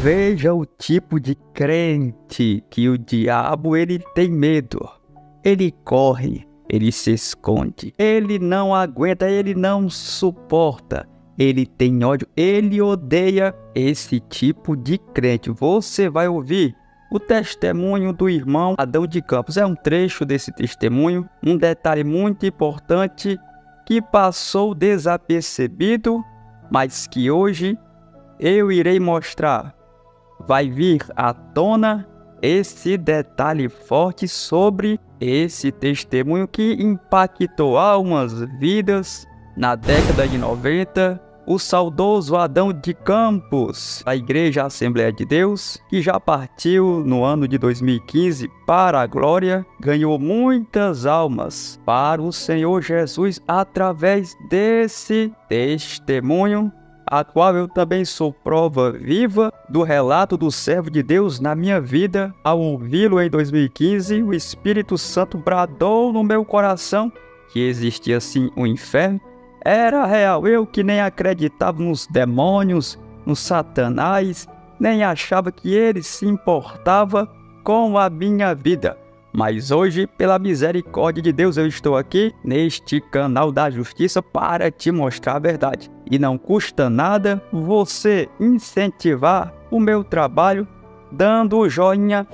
Veja o tipo de crente que o diabo ele tem medo. Ele corre, ele se esconde, ele não aguenta, ele não suporta, ele tem ódio, ele odeia esse tipo de crente. Você vai ouvir o testemunho do irmão Adão de Campos. É um trecho desse testemunho, um detalhe muito importante que passou desapercebido, mas que hoje eu irei mostrar. Vai vir à tona esse detalhe forte sobre esse testemunho que impactou algumas vidas na década de 90. O saudoso Adão de Campos, da Igreja Assembleia de Deus, que já partiu no ano de 2015 para a glória, ganhou muitas almas para o Senhor Jesus através desse testemunho, a qual eu também sou prova viva do relato do servo de Deus na minha vida. Ao ouvi-lo em 2015, o Espírito Santo bradou no meu coração que existia sim um inferno. Era real, eu que nem acreditava nos demônios, no Satanás, nem achava que ele se importava com a minha vida. Mas hoje, pela misericórdia de Deus, eu estou aqui neste canal da Justiça para te mostrar a verdade. E não custa nada você incentivar o meu trabalho dando o joinha,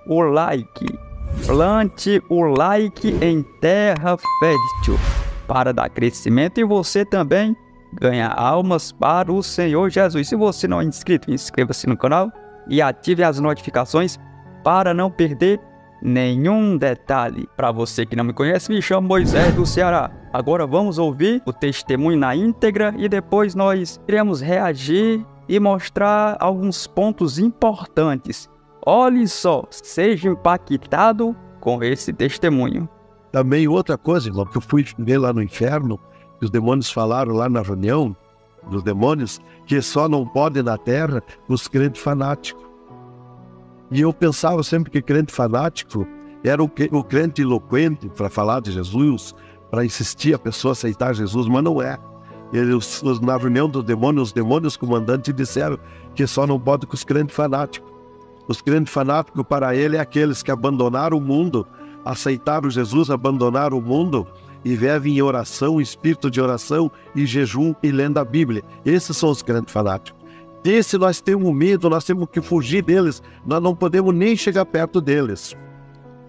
o like. Plante o like em terra fértil para dar crescimento e você também ganha almas para o Senhor Jesus. Se você não é inscrito, inscreva-se no canal e ative as notificações para não perder nenhum detalhe. Para você que não me conhece, me chamo Moisés do Ceará. Agora vamos ouvir o testemunho na íntegra e depois nós iremos reagir e mostrar alguns pontos importantes. Olhe só, seja impactado com esse testemunho. Também outra coisa, irmão, que eu fui ver lá no inferno, que os demônios falaram lá na reunião dos demônios, que só não pode na terra os crentes fanáticos. E eu pensava sempre que crente fanático era o crente eloquente para falar de Jesus, para insistir a pessoa a aceitar Jesus, mas não é. Na reunião dos demônios, os demônios comandantes disseram que só não pode com os crentes fanáticos. Os crentes fanáticos para ele é aqueles que abandonaram o mundo, aceitaram Jesus, abandonaram o mundo e vivem em oração, espírito de oração e jejum e lendo a Bíblia. Esses são os crentes fanáticos. Desse nós temos medo, nós temos que fugir deles, nós não podemos nem chegar perto deles.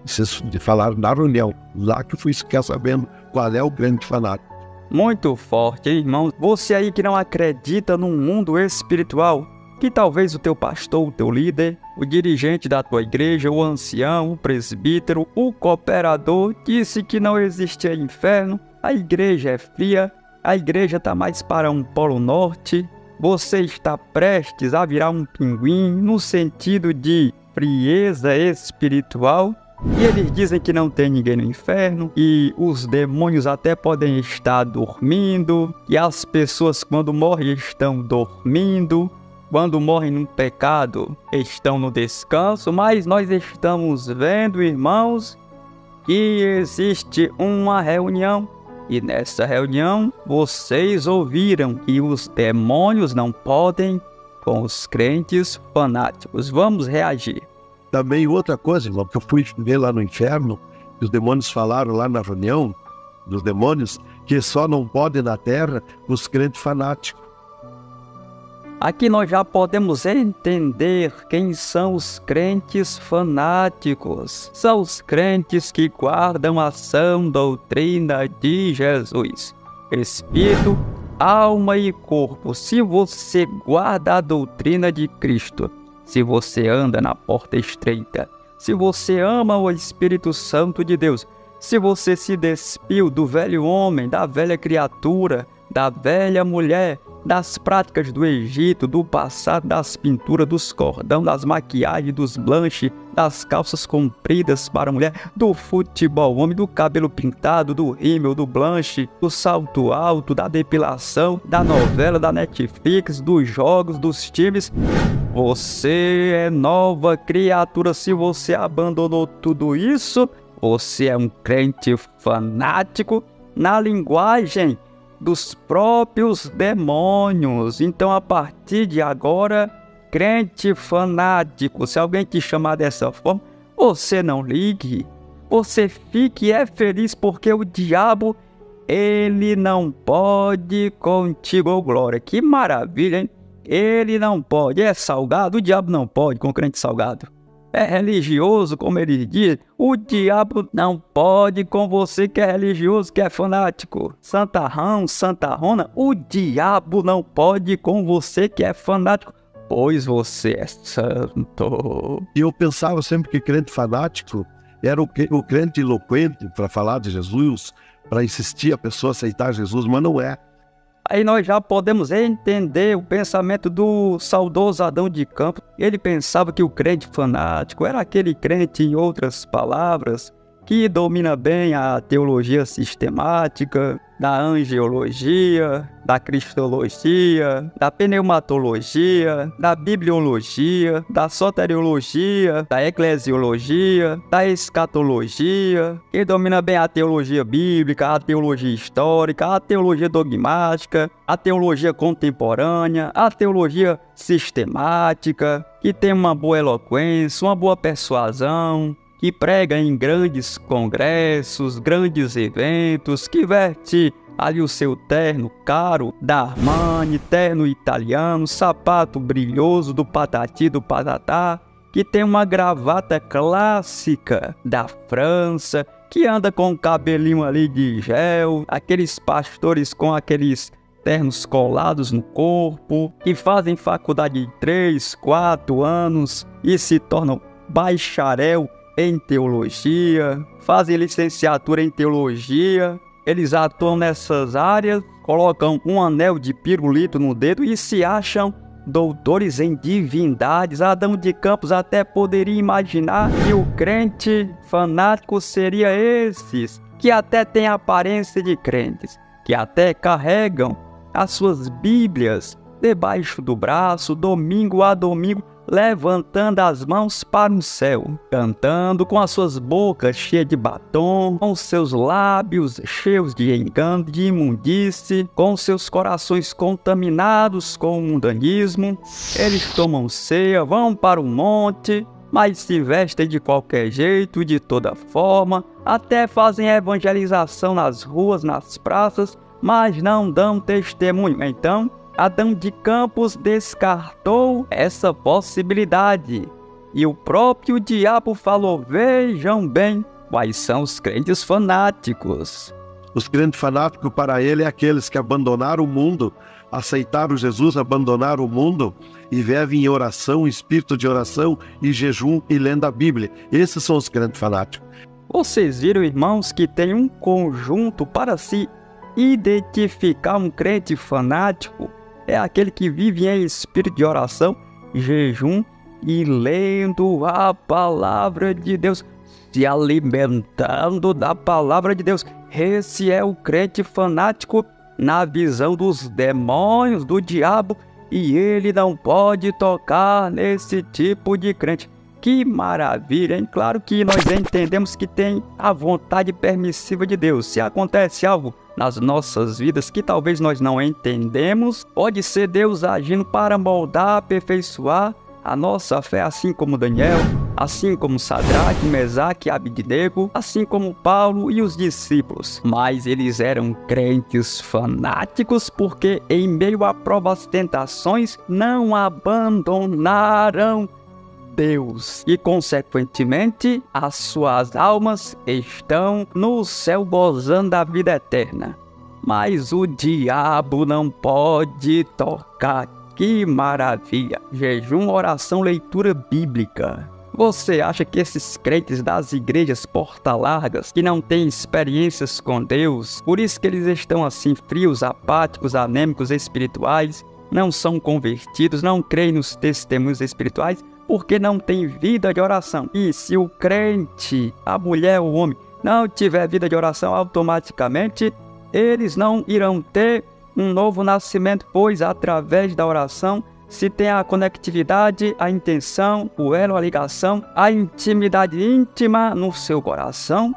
Vocês falaram na reunião, lá que eu fui ficar sabendo qual é o grande fanático. Muito forte, irmão. Você aí que não acredita num mundo espiritual, que talvez o teu pastor, o teu líder, o dirigente da tua igreja, o ancião, o presbítero, o cooperador, disse que não existe inferno, a igreja é fria, a igreja está mais para um polo norte. Você está prestes a virar um pinguim no sentido de frieza espiritual. E eles dizem que não tem ninguém no inferno, e os demônios até podem estar dormindo, e as pessoas quando morrem estão dormindo, quando morrem no pecado estão no descanso. Mas nós estamos vendo, irmãos, que existe uma reunião. E nessa reunião, vocês ouviram que os demônios não podem com os crentes fanáticos. Vamos reagir. Também outra coisa, irmão, que eu fui ver lá no inferno, que os demônios falaram lá na reunião dos demônios, que só não pode na terra os crentes fanáticos. Aqui nós já podemos entender quem são os crentes fanáticos. São os crentes que guardam a sã doutrina de Jesus. Espírito, alma e corpo. Se você guarda a doutrina de Cristo, se você anda na porta estreita, se você ama o Espírito Santo de Deus, se você se despiu do velho homem, da velha criatura, da velha mulher, das práticas do Egito, do passado, das pinturas, dos cordão, das maquiagens, dos blanches, das calças compridas para a mulher, do futebol homem, do cabelo pintado, do rímel, do blanche, do salto alto, da depilação, da novela, da Netflix, dos jogos, dos times. Você é nova criatura. Se você abandonou tudo isso, você é um crente fanático na linguagem dos próprios demônios. Então, a partir de agora, crente fanático. Se alguém te chamar dessa forma, você não ligue. Você fique feliz, porque o diabo, ele não pode contigo. Oh, glória, que maravilha, hein? Ele não pode. É salgado, o diabo não pode com crente salgado. É religioso, como ele diz, o diabo não pode com você que é religioso, que é fanático. Santarrão, santarrona, o diabo não pode com você que é fanático, pois você é santo. E eu pensava sempre que crente fanático era o crente eloquente para falar de Jesus, para insistir a pessoa a aceitar Jesus, mas não é. Aí nós já podemos entender o pensamento do saudoso Adão de Campos. Ele pensava que o crente fanático era aquele crente, em outras palavras, que domina bem a teologia sistemática, da angiologia, da cristologia, da pneumatologia, da bibliologia, da soteriologia, da eclesiologia, da escatologia, que domina bem a teologia bíblica, a teologia histórica, a teologia dogmática, a teologia contemporânea, a teologia sistemática, que tem uma boa eloquência, uma boa persuasão, que prega em grandes congressos, grandes eventos, que veste ali o seu terno caro da Armani, terno italiano, sapato brilhoso do Patati do Patatá, que tem uma gravata clássica da França, que anda com o cabelinho ali de gel, aqueles pastores com aqueles ternos colados no corpo, que fazem faculdade de 3, 4 anos e se tornam bacharel em teologia, fazem licenciatura em teologia. Eles atuam nessas áreas, colocam um anel de pirulito no dedo e se acham doutores em divindades. Adão de Campos até poderia imaginar que o crente fanático seria esses, que até têm aparência de crentes, que até carregam as suas Bíblias debaixo do braço, domingo a domingo, levantando as mãos para o céu, cantando com as suas bocas cheias de batom, com seus lábios cheios de engano, de imundície, com seus corações contaminados com o mundanismo. Eles tomam ceia, vão para o monte, mas se vestem de qualquer jeito, de toda forma, até fazem evangelização nas ruas, nas praças, mas não dão testemunho. Então, Adão de Campos descartou essa possibilidade. E o próprio diabo falou: vejam bem quais são os crentes fanáticos. Os crentes fanáticos para ele é aqueles que abandonaram o mundo, aceitaram Jesus, abandonaram o mundo e vivem em oração, espírito de oração e jejum e lendo a Bíblia. Esses são os crentes fanáticos. Vocês viram, irmãos, que tem um conjunto para se identificar um crente fanático? É aquele que vive em espírito de oração, jejum e lendo a palavra de Deus, se alimentando da palavra de Deus. Esse é o crente fanático na visão dos demônios, do diabo, e ele não pode tocar nesse tipo de crente. Que maravilha, hein? Claro que nós entendemos que tem a vontade permissiva de Deus. Se acontece algo nas nossas vidas que talvez nós não entendemos, pode ser Deus agindo para moldar, aperfeiçoar a nossa fé, assim como Daniel, assim como Sadraque, Mesaque e Abidnego, assim como Paulo e os discípulos. Mas eles eram crentes fanáticos porque em meio a provas e tentações não abandonaram Deus e, consequentemente, as suas almas estão no céu gozando da vida eterna. Mas o diabo não pode tocar. Que maravilha! Jejum, oração, leitura bíblica. Você acha que esses crentes das igrejas porta-largas, que não têm experiências com Deus, por isso que eles estão assim frios, apáticos, anêmicos, espirituais, não são convertidos, não creem nos testemunhos espirituais, porque não tem vida de oração? E se o crente, a mulher ou o homem, não tiver vida de oração, automaticamente eles não irão ter um novo nascimento, pois através da oração se tem a conectividade, a intenção, o elo, a ligação, a intimidade íntima no seu coração,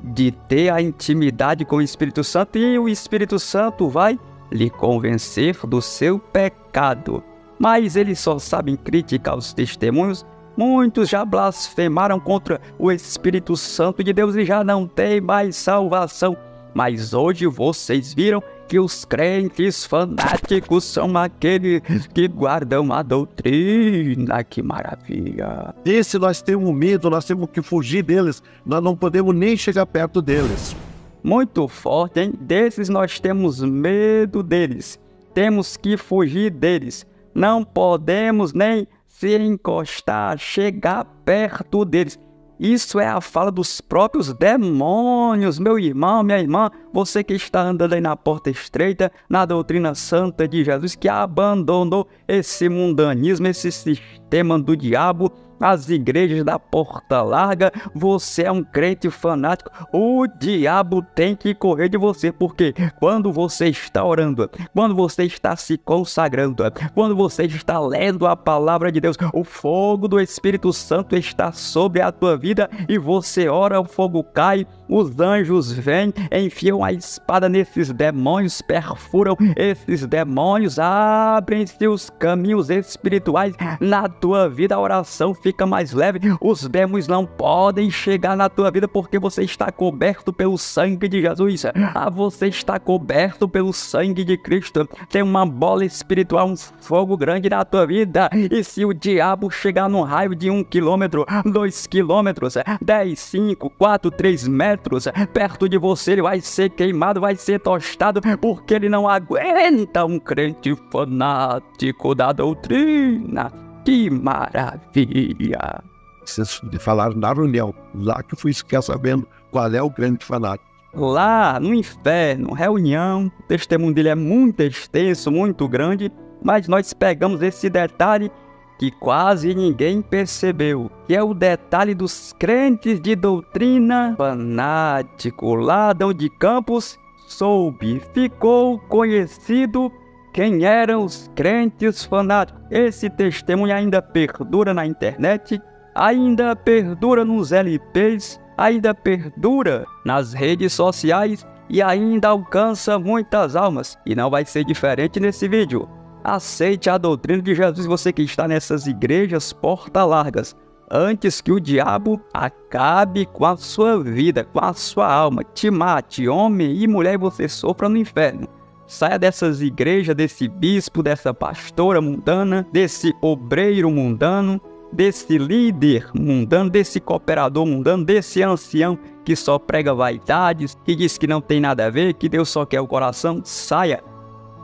de ter a intimidade com o Espírito Santo, e o Espírito Santo vai lhe convencer do seu pecado. mas eles só sabem criticar os testemunhos. Muitos já blasfemaram contra o Espírito Santo de Deus e já não tem mais salvação. Mas hoje vocês viram que os crentes fanáticos são aqueles que guardam a doutrina. Que maravilha! Desse nós temos medo, nós temos que fugir deles. Nós não podemos nem chegar perto deles. Muito forte, hein? Desses nós temos medo deles. Temos que fugir deles. Não podemos nem se encostar, chegar perto deles. Isso é a fala dos próprios demônios, meu irmão, minha irmã, você que está andando aí na porta estreita, na doutrina santa de Jesus, que abandonou esse mundanismo, esse sistema do diabo, as igrejas da porta larga, você é um crente fanático, o diabo tem que correr de você, porque quando você está orando, quando você está se consagrando, quando você está lendo a palavra de Deus, o fogo do Espírito Santo está sobre a tua vida e você ora, o fogo cai, os anjos vêm, enfiam a espada nesses demônios, perfuram esses demônios, abrem-se os caminhos espirituais na tua vida, a oração fica mais leve, os demônios não podem chegar na tua vida porque você está coberto pelo sangue de Jesus, você está coberto pelo sangue de Cristo, tem uma bola espiritual, um fogo grande na tua vida, e se o diabo chegar num raio de 1 quilômetro, 2 quilômetros, 10, 5, 4, 3 metros, perto de você ele vai ser queimado, vai ser tostado, porque ele não aguenta um crente fanático da doutrina. Que maravilha! Vocês falaram na reunião, lá que eu fui ficar sabendo qual é o grande fanático. Lá no inferno, reunião, o testemunho dele é muito extenso, muito grande, mas nós pegamos esse detalhe que quase ninguém percebeu, que é o detalhe dos crentes de doutrina fanático. Lá de Campos soube, ficou conhecido quem eram os crentes fanáticos. Esse testemunho ainda perdura na internet, ainda perdura nos LPs, ainda perdura nas redes sociais e ainda alcança muitas almas. E não vai ser diferente nesse vídeo. Aceite a doutrina de Jesus, você que está nessas igrejas porta largas, antes que o diabo acabe com a sua vida, com a sua alma, te mate, homem e mulher, e você sofra no inferno. Saia dessas igrejas, desse bispo, dessa pastora mundana, desse obreiro mundano, desse líder mundano, desse cooperador mundano, desse ancião que só prega vaidades, que diz que não tem nada a ver, que Deus só quer o coração. Saia,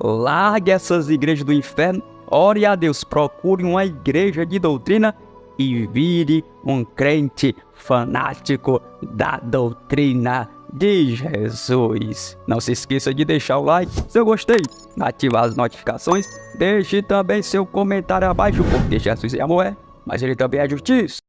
largue essas igrejas do inferno, ore a Deus, procure uma igreja de doutrina e vire um crente fanático da doutrina de Jesus. Não se esqueça de deixar o like, se eu gostei, ativar as notificações, deixe também seu comentário abaixo, porque Jesus é amor, mas ele também é justiça.